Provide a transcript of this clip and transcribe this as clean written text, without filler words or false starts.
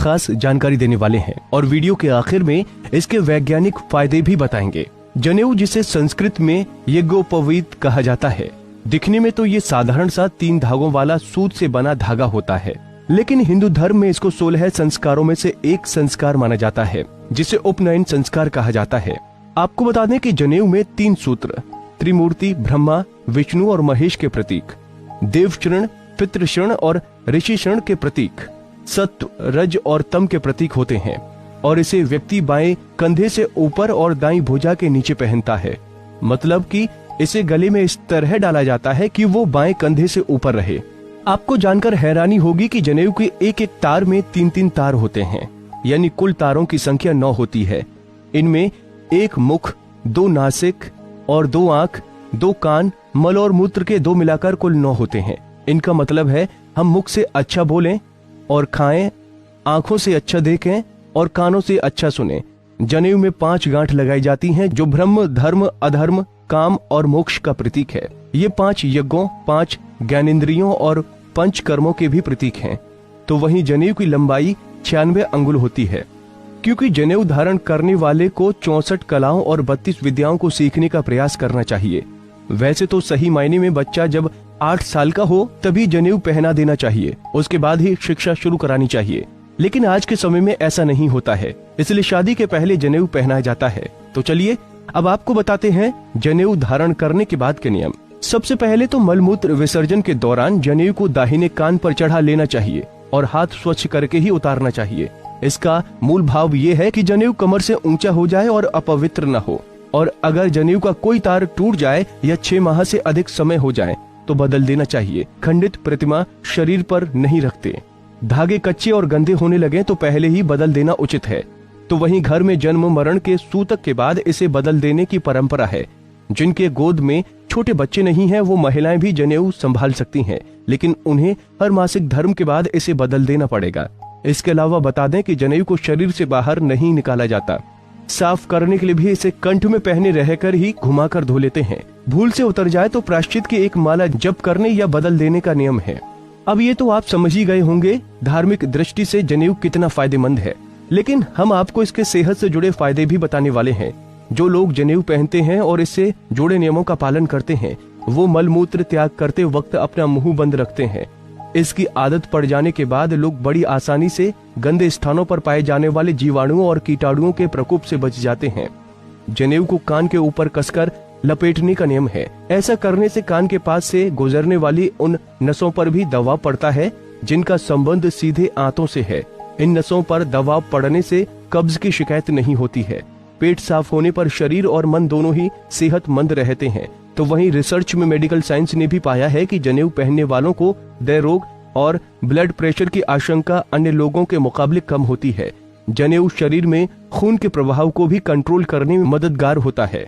खास जानकारी देने वाले हैं और वीडियो के आखिर में इसके वैज्ञानिक फायदे भी बताएंगे। जनेऊ, जिसे संस्कृत में यज्ञोपवीत कहा जाता है, दिखने में तो ये साधारण सा 3 धागों वाला सूत से बना धागा होता है, लेकिन हिंदू धर्म में इसको 16 संस्कारों में से एक संस्कार माना जाता है, जिसे उपनयन संस्कार कहा जाता है। आपको बता दें कि जनेऊ में 3 सूत्र त्रिमूर्ति ब्रह्मा, विष्णु और महेश के प्रतीक, देवशरण, पितृशरण और ऋषिशरण के प्रतीक, सत्व, रज और तम के प्रतीक होते हैं और इसे व्यक्ति बाएं कंधे से ऊपर और दाईं भुजा के नीचे पहनता है। मतलब कि इसे गले में इस तरह डाला जाता है कि वो बाएं कंधे से ऊपर रहे। आपको जानकर हैरानी होगी कि जनेऊ के एक एक तार में 3-3 तार होते हैं, यानी कुल तारों की संख्या 9 होती है। इनमें 1 मुख, 2 नासिक और 2 आंख, 2 कान, मल और मूत्र के 2 मिलाकर कुल 9 होते हैं। इनका मतलब है हम मुख से अच्छा बोलें और खाएं, आंखों से अच्छा देखें और कानों से अच्छा सुने। जनेऊ में 5 गांठ लगाई जाती हैं, जो ब्रह्म, धर्म, अधर्म, काम और मोक्ष का प्रतीक है। ये 5 यज्ञों, 5 ज्ञानेंद्रियों और 5 कर्मों के भी प्रतीक हैं। तो वहीं जनेऊ की लंबाई 96 अंगुल होती है, क्योंकि जनेऊ धारण करने वाले को 64 कलाओं और 32 विद्याओं को सीखने का प्रयास करना चाहिए। वैसे तो सही मायने में बच्चा जब 8 साल का हो तभी जनेऊ पहना देना चाहिए, उसके बाद ही शिक्षा शुरू करानी चाहिए। लेकिन आज के समय में ऐसा नहीं होता है, इसलिए शादी के पहले जनेऊ पहनाया जाता है। तो चलिए अब आपको बताते हैं जनेऊ धारण करने के बाद के नियम। सबसे पहले तो मलमूत्र विसर्जन के दौरान जनेऊ को दाहिने कान पर चढ़ा लेना चाहिए और हाथ स्वच्छ करके ही उतारना चाहिए। इसका मूल भाव ये है कि जनेऊ कमर से ऊंचा हो जाए और अपवित्र न हो, और अगर जनेऊ का कोई तार टूट जाए या 6 माह से अधिक समय हो जाए तो बदल देना चाहिए। खंडित प्रतिमा शरीर पर नहीं रखते। धागे कच्चे और गंदे होने लगे तो पहले ही बदल देना उचित है। तो वहीं घर में जन्म मरण के सूतक के बाद इसे बदल देने की परंपरा है। जिनके गोद में छोटे बच्चे नहीं हैं, वो महिलाएं भी जनेऊ संभाल सकती हैं, लेकिन उन्हें हर मासिक धर्म के बाद इसे बदल देना पड़ेगा। इसके अलावा बता दें कि जनेऊ को शरीर से बाहर नहीं निकाला जाता। साफ करने के लिए भी इसे कंठ में पहने रहकर ही घुमाकर धो लेते हैं। भूल से उतर जाए तो प्रायश्चित की एक माला जप करने या बदल देने का नियम है। अब ये तो आप समझ ही गए होंगे धार्मिक दृष्टि से जनेऊ कितना फायदेमंद है, लेकिन हम आपको इसके सेहत से जुड़े फायदे भी बताने वाले हैं। जो लोग जनेऊ पहनते हैं और इससे जुड़े नियमों का पालन करते हैं, वो मलमूत्र त्याग करते वक्त अपना मुंह बंद रखते हैं। इसकी आदत पड़ जाने के बाद लोग बड़ी आसानी से गंदे स्थानों पर पाए जाने वाले जीवाणुओं और कीटाणुओं के प्रकोप से बच जाते हैं। जनेऊ को कान के ऊपर कसकर लपेटने का नियम है। ऐसा करने से कान के पास से गुजरने वाली उन नसों पर भी दबाव पड़ता है जिनका संबंध सीधे आंतों से है। इन नसों पर दबाव पड़ने से कब्ज की शिकायत नहीं होती है। पेट साफ होने पर शरीर और मन दोनों ही सेहतमंद रहते हैं। तो वहीं रिसर्च में मेडिकल साइंस ने भी पाया है कि जनेऊ पहनने वालों को हृदय रोग और ब्लड प्रेशर की आशंका अन्य लोगों के मुकाबले कम होती है। जनेऊ शरीर में खून के प्रवाह को भी कंट्रोल करने में मददगार होता है।